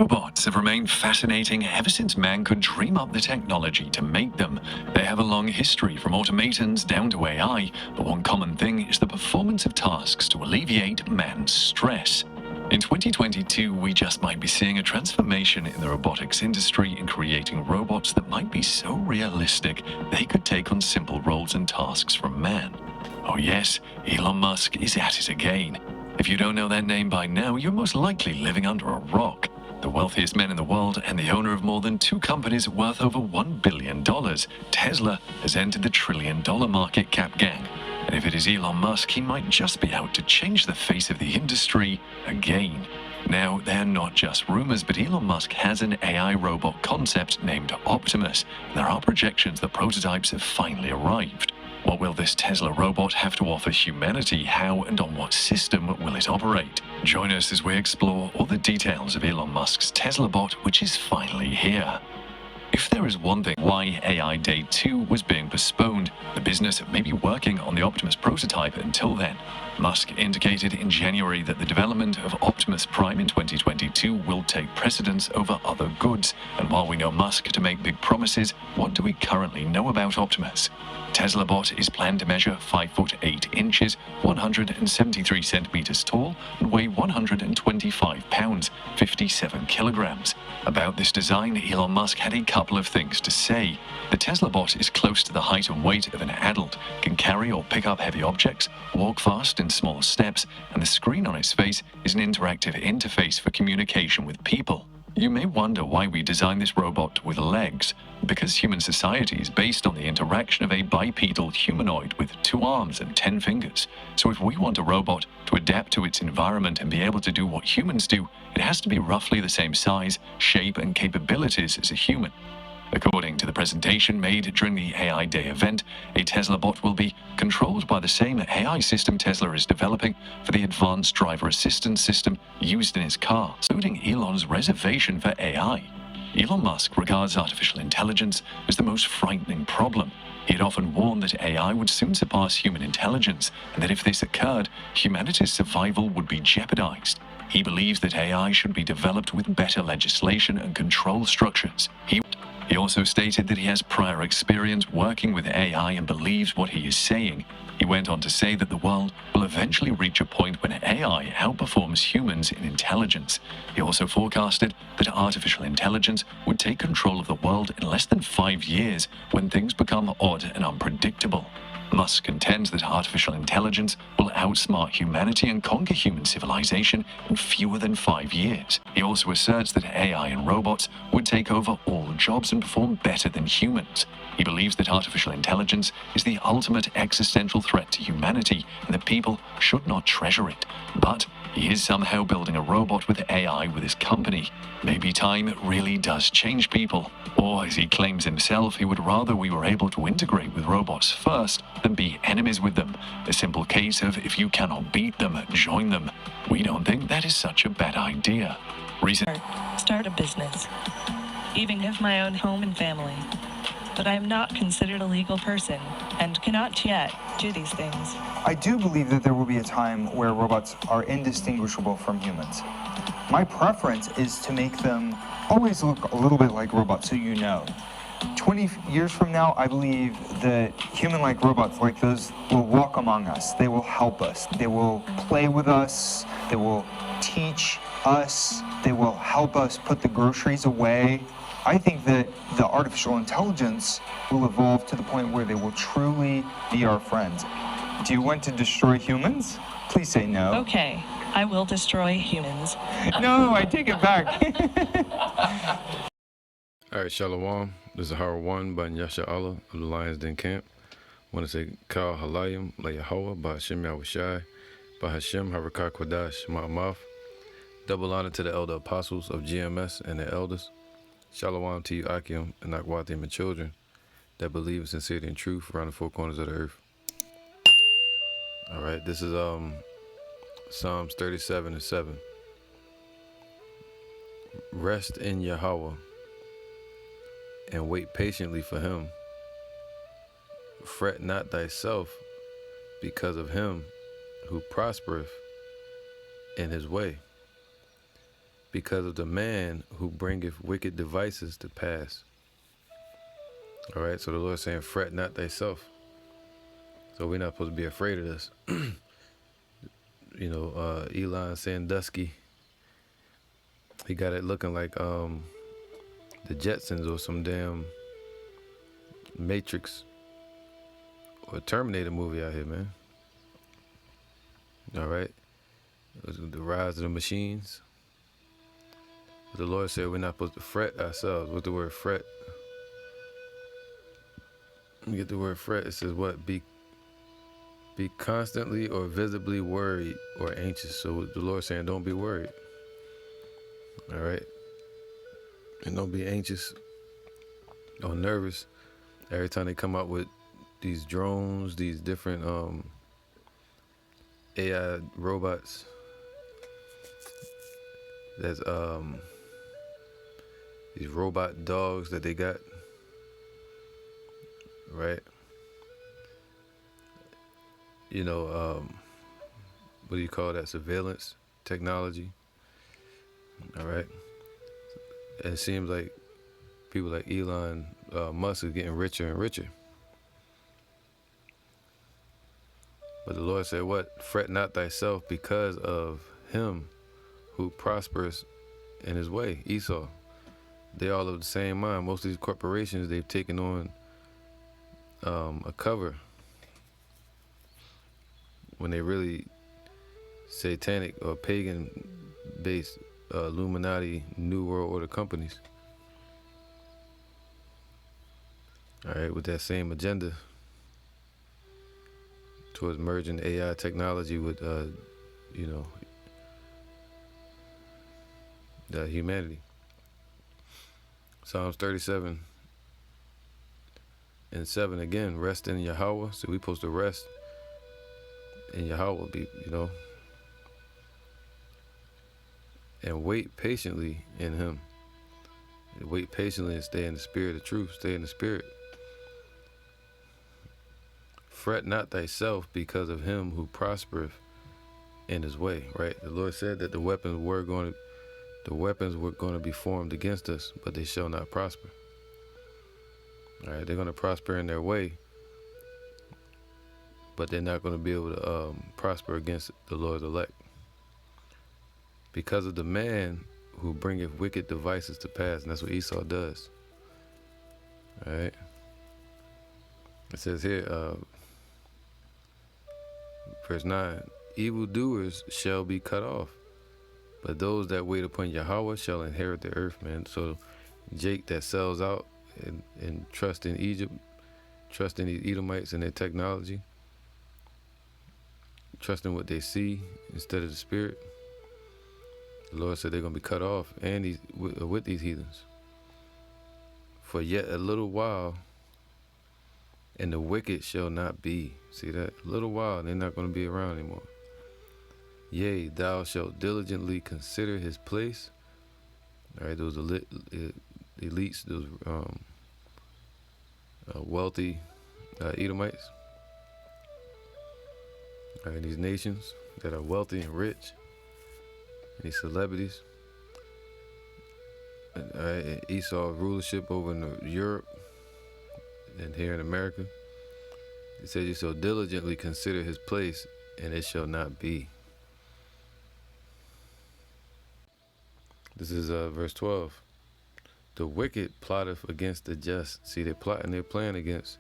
Robots have remained fascinating ever since man could dream up the technology to make them. They have a long history from automatons down to AI, but one common thing is the performance of tasks to alleviate man's stress. In 2022, we just might be seeing a transformation in the robotics industry in creating robots that might be so realistic they could take on simple roles and tasks from man. Oh yes, Elon Musk is at it again. If you don't know that name by now, you're most likely living under a rock. The wealthiest man in the world and the owner of more than 2 companies worth over $1 billion, Tesla has entered the trillion-dollar market cap gang. And if it is Elon Musk, he might just be out to change the face of the industry again. Now, they're not just rumors, but Elon Musk has an AI robot concept named Optimus. There are projections that prototypes have finally arrived. What will this Tesla robot have to offer humanity? How and on what system will it operate? Join us as we explore all the details of Elon Musk's Tesla bot, which is finally here. If there is one thing why AI Day 2 was being postponed, the business may be working on the Optimus prototype until then. Musk indicated in January that the development of Optimus Prime in 2022 will take precedence over other goods. And while we know Musk to make big promises, what do we currently know about Optimus? Tesla bot is planned to measure 5 foot 8 inches, 173 centimeters tall, and weigh 125 pounds, 57 kilograms. About this design, Elon Musk had a couple of things to say. The Tesla bot is close to the height and weight of an adult, can carry or pick up heavy objects, walk fast in small steps, and the screen on its face is an interactive interface for communication with people. You may wonder why we designed this robot with legs. Because human society is based on the interaction of a bipedal humanoid with 2 arms and 10 fingers. So if we want a robot to adapt to its environment and be able to do what humans do, it has to be roughly the same size, shape, and capabilities as a human. According to the presentation made during the AI Day event, a Tesla bot will be controlled by the same AI system Tesla is developing for the advanced driver assistance system used in its car, including Elon's reservation for AI. Elon Musk regards artificial intelligence as the most frightening problem. He had often warned that AI would soon surpass human intelligence, and that if this occurred, humanity's survival would be jeopardized. He believes that AI should be developed with better legislation and control structures. He also stated that he has prior experience working with AI and believes what he is saying. He went on to say that the world will eventually reach a point when AI outperforms humans in intelligence. He also forecasted that artificial intelligence would take control of the world in less than 5 years when things become odd and unpredictable. Musk contends that artificial intelligence will outsmart humanity and conquer human civilization in fewer than 5 years. He also asserts that AI and robots would take over all jobs and perform better than humans. He believes that artificial intelligence is the ultimate existential threat to humanity and that people should not treasure it. But he is somehow building a robot with AI with his company. Maybe time really does change people. Or, as he claims himself, he would rather we were able to integrate with robots first than be enemies with them. A simple case of if you cannot beat them, join them. We don't think that is such a bad idea. Start a business. Even have my own home and family. But I am not considered a legal person and cannot yet do these things. I do believe that there will be a time where robots are indistinguishable from humans. My preference is to make them always look a little bit like robots, so you know. 20 years from now, I believe that human-like robots like those will walk among us. They will help us. They will play with us. They will teach us. They will help us put the groceries away. I think that the artificial intelligence will evolve to the point where they will truly be our friends. Do you want to destroy humans? Please say no. Okay, I will destroy humans. No, I take it back. All right, Shalom. This is Hara 1 by Yasha Allah of the Lions Den Camp. I want to say Kal Halayim La Yahawa by Hashem Yahushai by Hashem Harakah Kodash Ma'amath. Double honor to the elder apostles of GMS and their elders. Shalom to you, Akim, and Akwati, and my children that believe in sincerity and truth around the 4 corners of the earth. All right, this is Psalms 37:7. Rest in Yahweh and wait patiently for him. Fret not thyself because of him who prospereth in his way, because of the man who bringeth wicked devices to pass. All right, so the Lord's saying, fret not thyself. So we're not supposed to be afraid of this. Elon Sandusky, he got it looking like the Jetsons or some damn Matrix or Terminator movie out here, man. All right, it was the rise of the machines. The Lord said we're not supposed to fret ourselves. What's the word fret? Let me get the word fret. It says what? Be constantly or visibly worried or anxious. So the Lord's saying don't be worried. All right? And don't be anxious or nervous every time they come out with these drones, these different AI robots. That's these robot dogs that they got, right? What do you call that? Surveillance technology. All right. And it seems like people like Elon Musk is getting richer and richer. But the Lord said, what? Fret not thyself because of him who prospers in his way, Esau. They all of the same mind. Most of these corporations, they've taken on a cover when they really satanic or pagan-based Illuminati New World Order companies. All right, with that same agenda towards merging AI technology with, the humanity. Psalms 37:7 again, rest in Yahweh. So we supposed to rest in Yahweh, and wait patiently in him. Wait patiently and stay in the spirit of truth. Stay in the spirit. Fret not thyself because of him who prospereth in his way. Right? The Lord said that the weapons were going to be formed against us, but they shall not prosper. All right, they're going to prosper in their way, but they're not going to be able to prosper against the Lord's elect. Because of the man who bringeth wicked devices to pass, and that's what Esau does. All right. It says here, verse 9, evildoers shall be cut off, but those that wait upon Yahweh shall inherit the earth, man. So Jake that sells out and trust in Egypt, trust in these Edomites and their technology, trust in what they see instead of the spirit. The Lord said they're going to be cut off and with these heathens. For yet a little while, and the wicked shall not be. See that? A little while, they're not going to be around anymore. Yea, thou shalt diligently consider his place. All right, those elites, those wealthy Edomites. All right, these nations that are wealthy and rich, and these celebrities. All right, and Esau's rulership over in Europe and here in America. It says you shall diligently consider his place, and it shall not be. This is verse 12. The wicked plotteth against the just. See, they're plotting, they're playing against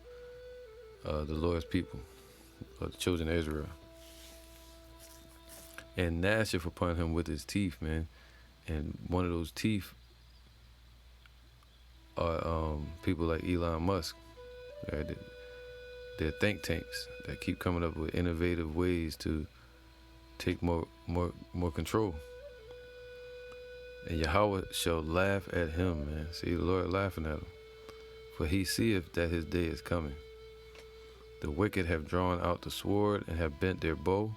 the Lord's people, or the children of Israel. And gnasheth upon him with his teeth, man. And one of those teeth are people like Elon Musk. Right? They're think tanks that keep coming up with innovative ways to take more control. And Yahweh shall laugh at him, man. See, the Lord laughing at him. For he seeth that his day is coming. The wicked have drawn out the sword and have bent their bow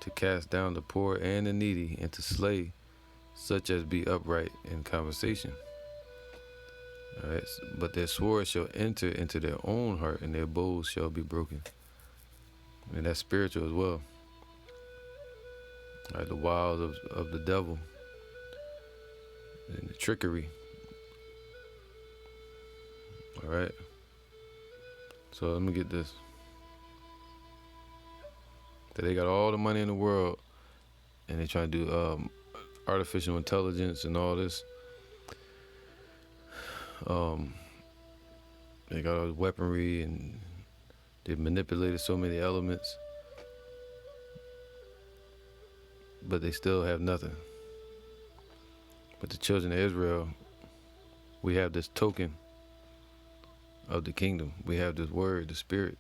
to cast down the poor and the needy and to slay such as be upright in conversation. All right, but their sword shall enter into their own heart and their bows shall be broken. And that's spiritual as well. All right, the wiles of the devil and the trickery. All right. So let me get this. That they got all the money in the world, and they try to do artificial intelligence and all this. They got all the weaponry, and they manipulated so many elements, but they still have nothing. But the children of Israel, we have this token of the kingdom. We have this word, the spirit.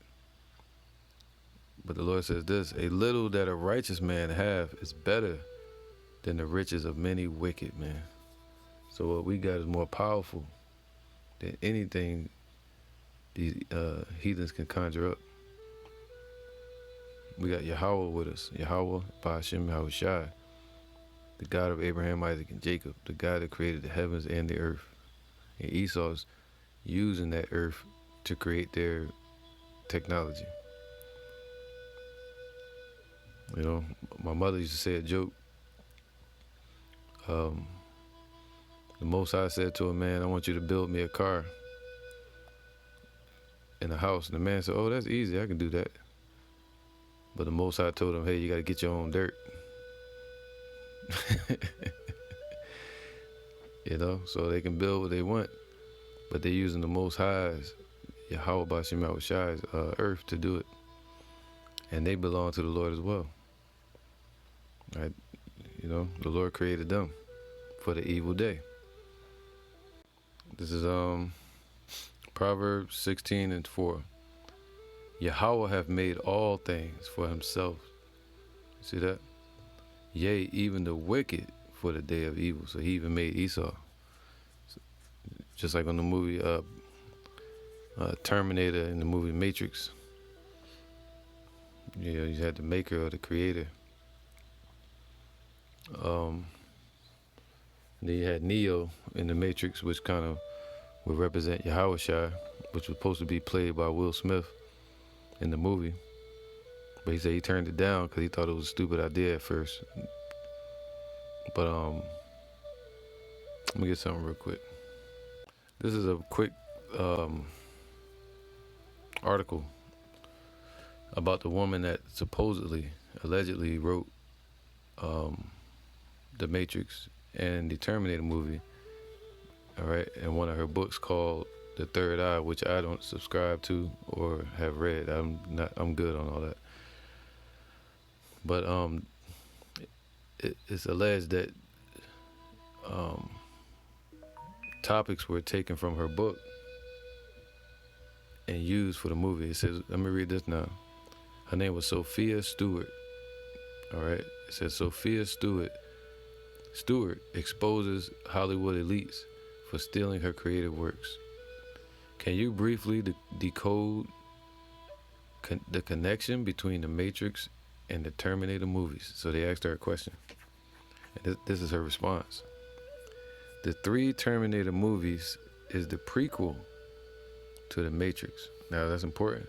But the Lord says this: a little that a righteous man have is better than the riches of many wicked men. So what we got is more powerful than anything these heathens can conjure up. We got Yahweh with us. Yahweh, Ba'ashem Yahushai, the God of Abraham, Isaac, and Jacob, the God that created the heavens and the earth. And Esau's using that earth to create their technology. You know, my mother used to say a joke. The Most High said to a man, I want you to build me a car and a house. And the man said, oh, that's easy, I can do that. But the Most High told him, hey, you got to get your own dirt. You know, so they can build what they want, but they're using the Most High's, Yahweh Ba'ashem Yahushai's earth to do it. And they belong to the Lord as well. Right? You know, the Lord created them for the evil day. This is Proverbs 16:4. Yahweh hath made all things for himself. See that? Yea, even the wicked for the day of evil. So he even made Esau. Just like on the movie Terminator in the movie Matrix. You know, you had the maker or the creator. Then you had Neo in the Matrix, which kind of would represent Yahushua, which was supposed to be played by Will Smith in the movie. But he said he turned it down because he thought it was a stupid idea at first. But let me get something real quick. This is a quick article about the woman that supposedly, allegedly wrote The Matrix and the Terminator movie. All right, and one of her books called The Third Eye, which I don't subscribe to or have read. I'm good on all that. But it's alleged that topics were taken from her book and used for the movie. It says, let me read this now. Her name was Sophia Stewart. All right, it says Sophia Stewart exposes Hollywood elites for stealing her creative works. Can you briefly decode the connection between the Matrix and the Terminator movies? So they asked her a question. And this is her response. The 3 Terminator movies is the prequel to the Matrix. Now that's important.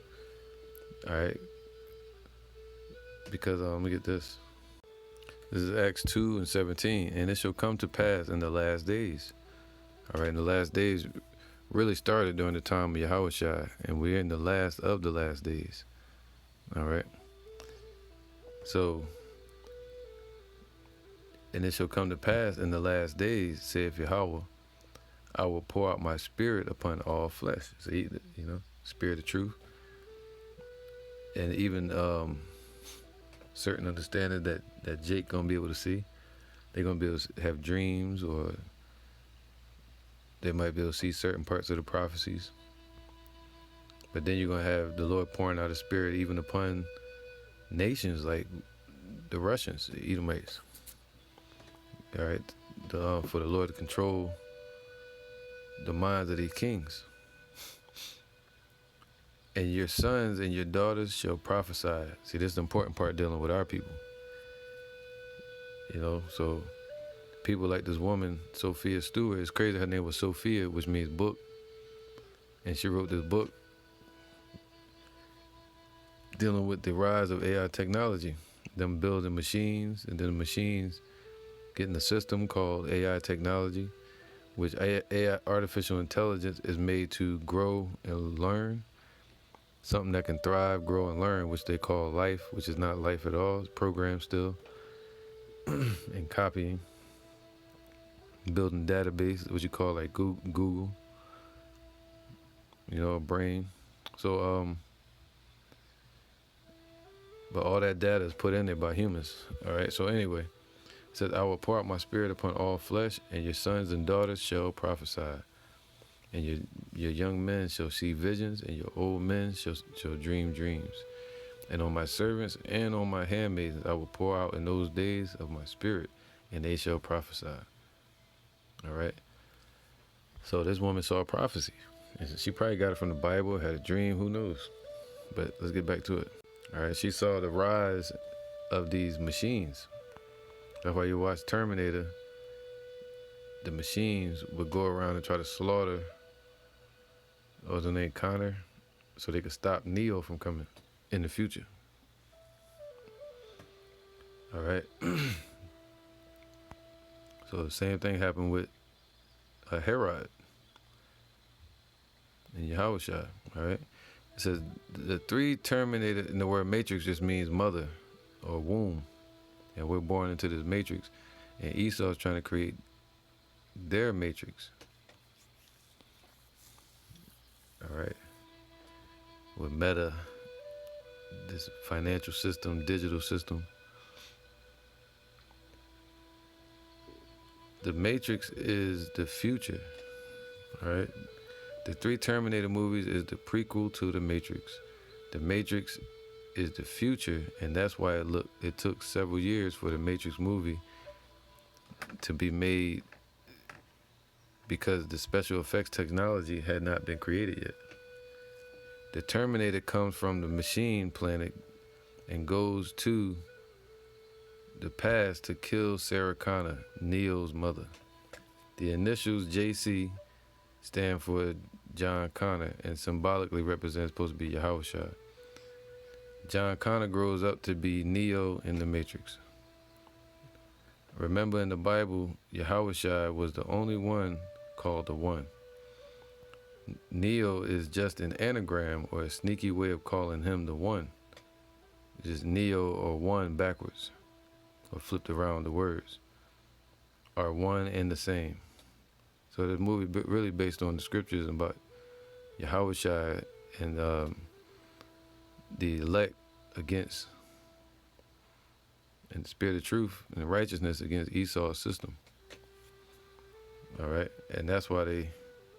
All right. Because let me get this. This is Acts 2:17. And it shall come to pass in the last days. All right. And the last days really started during the time of Yahushua. And we're in the last of the last days. All right. So, and it shall come to pass in the last days, saith Yahweh, I will pour out my spirit upon all flesh. So, you know, spirit of truth. And even certain understanding that Jake gonna be able to see. They're gonna be able to have dreams, or they might be able to see certain parts of the prophecies. But then you're gonna have the Lord pouring out His Spirit even upon nations like the Russians, the Edomites. All right, for the Lord to control the minds of these kings. And your sons and your daughters shall prophesy. See, this is the important part dealing with our people. You know, so people like this woman, Sophia Stewart, it's crazy her name was Sophia, which means book. And she wrote this book dealing with the rise of AI technology, them building machines, and then the machines getting a system called AI technology, which AI, artificial intelligence, is made to grow and learn. Something that can thrive, grow, and learn, which they call life, which is not life at all. It's programmed still. And copying. Building database, what you call like Google. You know, a brain. So, but all that data is put in there by humans. All right. So anyway, it says, I will pour out my spirit upon all flesh, and your sons and daughters shall prophesy, and your young men shall see visions, and your old men shall dream dreams. And on my servants and on my handmaidens I will pour out in those days of my spirit, and they shall prophesy. All right. So this woman saw a prophecy. And she probably got it from the Bible, had a dream, who knows? But let's get back to it. All right, she saw the rise of these machines. That's why you watch Terminator. The machines would go around and try to slaughter, what was her name, Connor, so they could stop Neo from coming in the future. All right. So the same thing happened with Herod and Yahushua. All right. It says the three terminated, and the word matrix just means mother or womb. And we're born into this matrix. And Esau is trying to create their matrix. All right. With Meta, this financial system, digital system. The Matrix is the future. All right. The three Terminator movies is the prequel to The Matrix. The Matrix is the future, and that's why it took several years for the Matrix movie to be made, because the special effects technology had not been created yet. The Terminator comes from the machine planet and goes to the past to kill Sarah Connor, Neo's mother. The initials JC stand for John Connor and symbolically represents supposed to be Yahushua. John Connor grows up to be Neo in the Matrix. Remember, in the Bible, Yahushua was the only one called the One. Neo is just an anagram or a sneaky way of calling him the One. Just Neo or One backwards, or flipped around the words, are one and the same. So the movie really based on the scriptures about Yahushua and the elect against, and the spirit of truth and righteousness against Esau's system. All right, and that's why they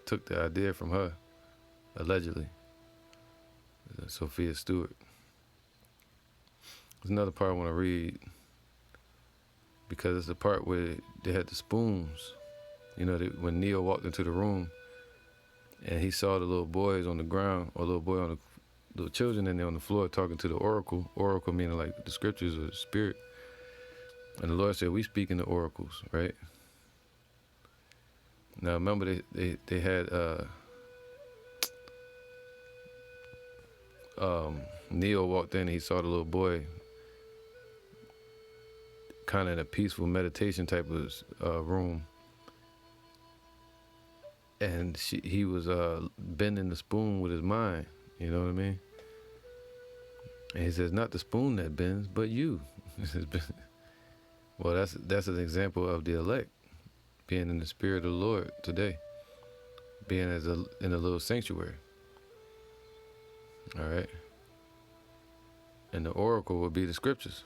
took the idea from her, allegedly, Sophia Stewart. There's another part I want to read, because it's the part where they had the spoons. You know, when Neo walked into the room and he saw the little boys on the ground, or little children in there on the floor talking to the oracle. Oracle meaning like the scriptures or the spirit. And the Lord said, we speak in the oracles, right? Now remember, they had Neo walked in and he saw the little boy kind of in a peaceful meditation type of room. And he was bending the spoon with his mind, you know what I mean? And he says, not the spoon that bends, but you. Well, that's an example of the elect being in the spirit of the Lord today, being in a little sanctuary. All right. And the oracle will be the scriptures.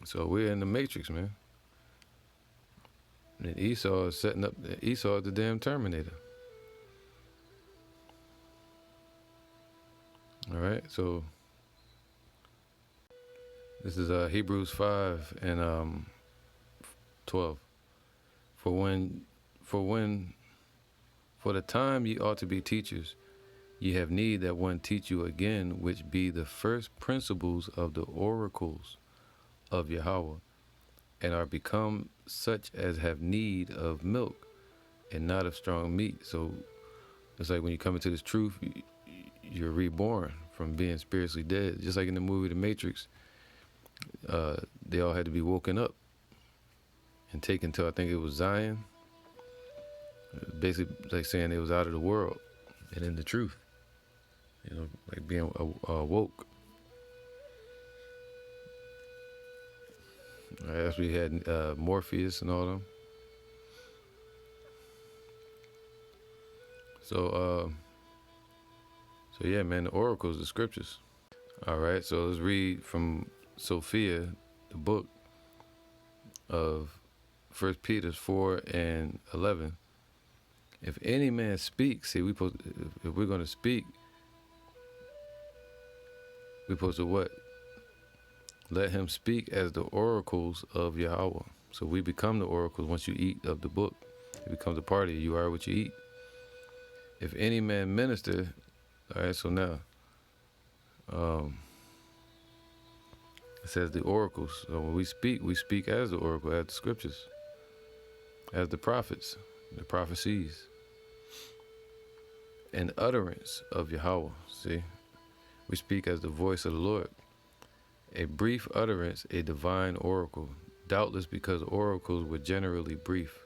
So we're in the matrix, man. And Esau is setting up. Esau is the damn Terminator. All right, so this is Hebrews 5 and 12. For the time ye ought to be teachers, ye have need that one teach you again, which be the first principles of the oracles of Yahweh, and are become such as have need of milk and not of strong meat. So it's like when you come into this truth, you're reborn from being spiritually dead. Just like in the movie The Matrix, they all had to be woken up and taken to, I think it was Zion. Basically, like saying they was out of the world and in the truth. Like being woke. As we had Morpheus and all them. So yeah, man, the oracles, the scriptures. All right, so let's read from Sophia, the book of 1 Peter 4:11. If any man speaks, see, if we're going to speak, we're supposed to what? Let him speak as the oracles of Yahweh. So we become the oracles once you eat of the book. It becomes a part of you. You are what you eat. If any man minister, all right, so now, it says the oracles. So when we speak as the oracle, as the scriptures, as the prophets, the prophecies, an utterance of Yahweh. See, we speak as the voice of the Lord. A brief utterance, a divine oracle, doubtless because oracles were generally brief.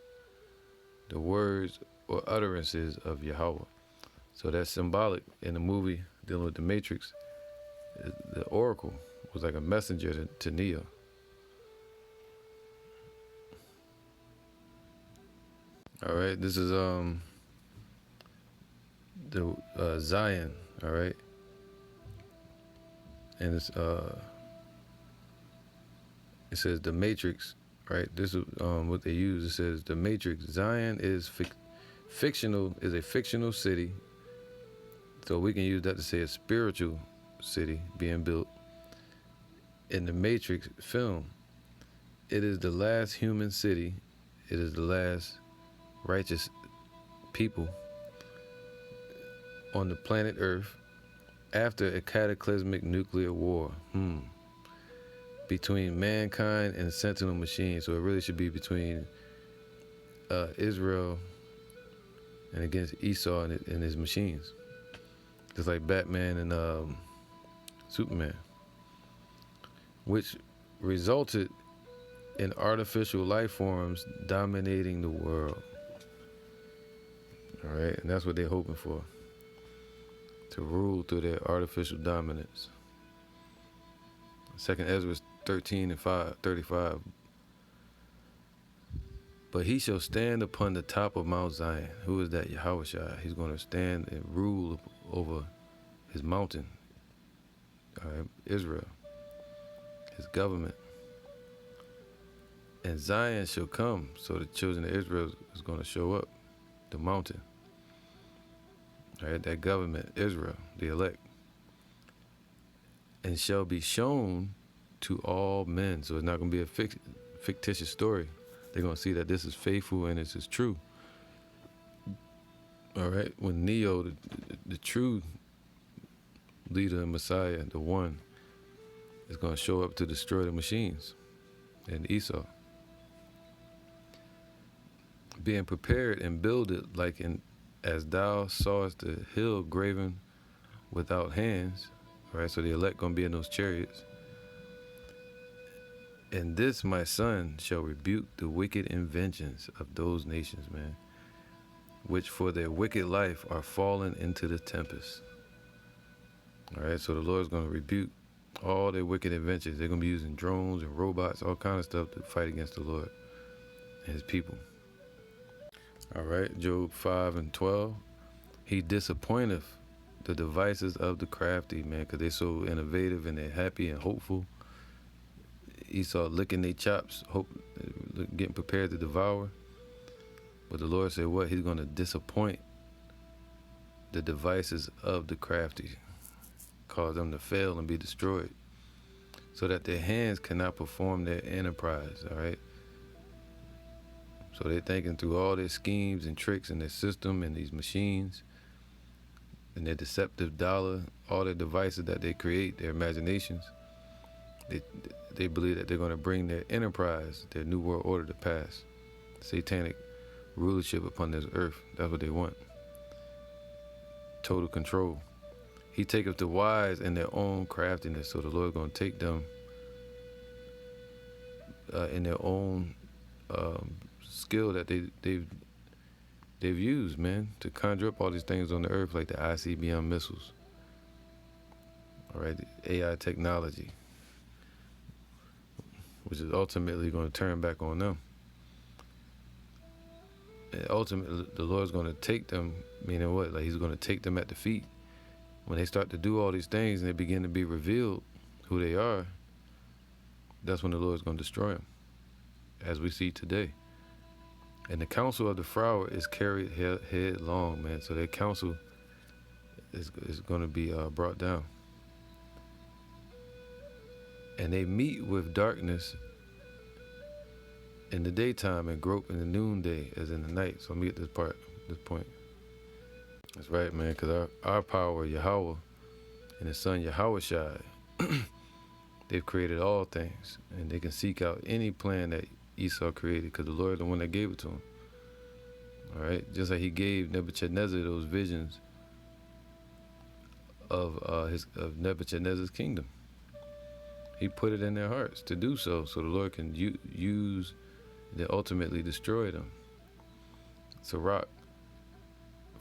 The words or utterances of Yahweh. So that's symbolic in the movie dealing with the Matrix. The oracle was like a messenger to Neo. All right, this is the Zion. All right, and it's it says the Matrix. Right, this is what they use. It says the Matrix. Zion is fictional. Is a fictional city. So we can use that to say a spiritual city being built. In the Matrix film, it is the last human city. It is the last righteous people on the planet Earth after a cataclysmic nuclear war between mankind and sentinel machines. So it really should be between Israel and against Esau and his machines. Just like Batman and Superman, which resulted in artificial life forms dominating the world. All right, and that's what they're hoping for, to rule through their artificial dominance. 2nd Ezra 13:35. But he shall stand upon the top of Mount Zion. Who is that? Yahushua. He's going to stand and rule over his mountain, all right, Israel, his government. And Zion shall come, so the children of Israel is going to show up, the mountain. All right, that government, Israel, the elect. And shall be shown to all men. So it's not going to be a fictitious story. They're going to see that this is faithful and this is true. All right, when Neo, the true leader and Messiah, the one, is going to show up to destroy the machines and Esau. Being prepared and builded as thou sawest the hill graven without hands. All right, so the elect going to be in those chariots. And this my son shall rebuke the wicked inventions of those nations, man, which for their wicked life are fallen into the tempest. All right, so the Lord's going to rebuke all their wicked inventions. They're going to be using drones and robots, all kind of stuff to fight against the Lord and his people. All right, Job 5:12. He disappointeth the devices of the crafty, man, because they're so innovative and they're happy and hopeful. Esau licking their chops, getting prepared to devour. But the Lord said what? He's going to disappoint the devices of the crafty, cause them to fail and be destroyed, so that their hands cannot perform their enterprise, all right? So they're thinking through all their schemes and tricks in their system and these machines and their deceptive dollar, all their devices that they create, their imaginations. They believe that they're going to bring their enterprise, their new world order to pass. Satanic rulership upon this earth. That's what they want. Total control. He taketh the wise in their own craftiness. So the Lord's going to take them in their own skill that they've used, man, to conjure up all these things on the earth, like the ICBM missiles. All right, the AI technology, which is ultimately going to turn back on them. And ultimately, the Lord's going to take them, meaning what? Like he's going to take them at the feet. When they start to do all these things and they begin to be revealed who they are, that's when the Lord's going to destroy them, as we see today. And the counsel of the froward is carried headlong, man. So their counsel is going to be brought down. And they meet with darkness in the daytime and grope in the noonday as in the night. So let me get this point. That's right, man, because our power, Yahweh, and his son Yahushai, they've created all things. And they can seek out any plan that Esau created because the Lord is the one that gave it to him. All right? Just like he gave Nebuchadnezzar those visions of Nebuchadnezzar's kingdom. He put it in their hearts to do so the Lord can use and ultimately destroy them. Sirach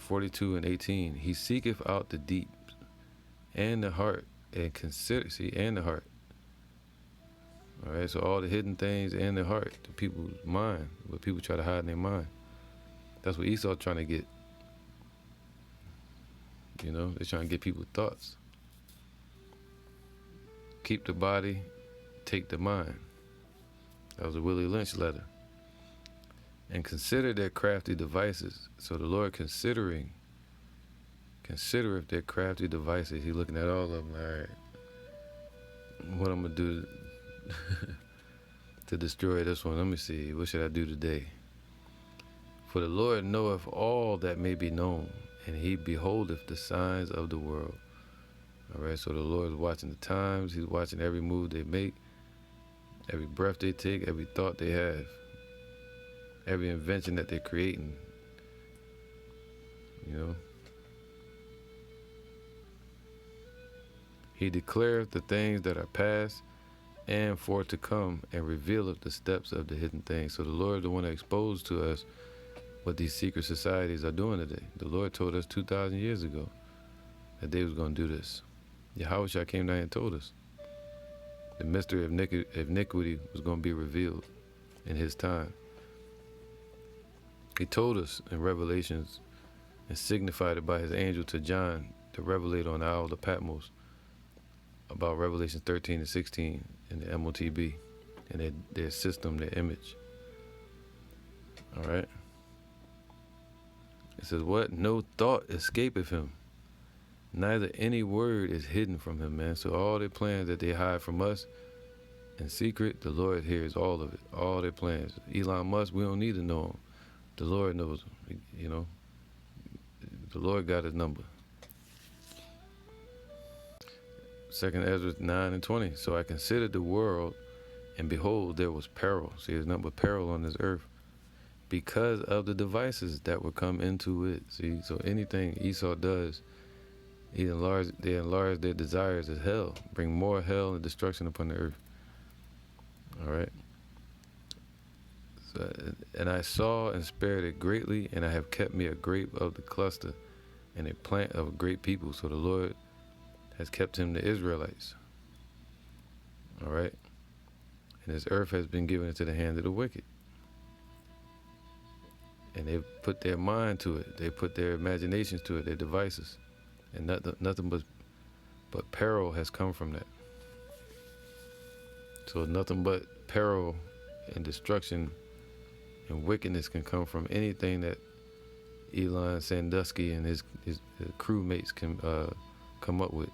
42:18. He seeketh out the deep and the heart and and the heart. All right, so all the hidden things and the heart, the people's mind, what people try to hide in their mind. That's what Esau's trying to get. You know, they're trying to get people's thoughts. Keep the body, take the mind. That was a Willie Lynch letter. And consider their crafty devices. So the Lord considereth their crafty devices. He's looking at all of them. All right, what I'm going to do to destroy this one? Let me see. What should I do today? For the Lord knoweth all that may be known, and he beholdeth the signs of the world. All right, so the Lord is watching the times. He's watching every move they make, every breath they take, every thought they have, every invention that they're creating. You know, he declareth the things that are past and for to come, and revealeth the steps of the hidden things. So the Lord is the one that exposed to us what these secret societies are doing today. The Lord told us 2,000 years ago that they was going to do this. Yahushua came down and told us the mystery of iniquity was going to be revealed in his time. He told us in Revelations and signified it by his angel to John to revelate on the Isle of Patmos about Revelation 13 and 16 in the MOTB and their system, their image. All right. It says, what? No thought escapeth him. Neither any word is hidden from him, man. So all their plans that they hide from us in secret, the Lord hears all of it. All their plans. Elon Musk, we don't need to know him. The Lord knows him. You know, the Lord got his number. 2 Ezra 9:20. So I considered the world, and behold, there was peril. See, there's nothing but peril on this earth because of the devices that would come into it. See, so anything Esau does, they enlarge their desires as hell, bring more hell and destruction upon the earth. All right. So, and I saw and spared it greatly, and I have kept me a grape of the cluster and a plant of a great people. So the Lord has kept him the Israelites. All right. And this earth has been given into the hand of the wicked. And they've put their mind to it. They put their imaginations to it, their devices. And nothing but peril has come from that. So nothing but peril and destruction and wickedness can come from anything that Elon Sandusky and his crewmates can come up with.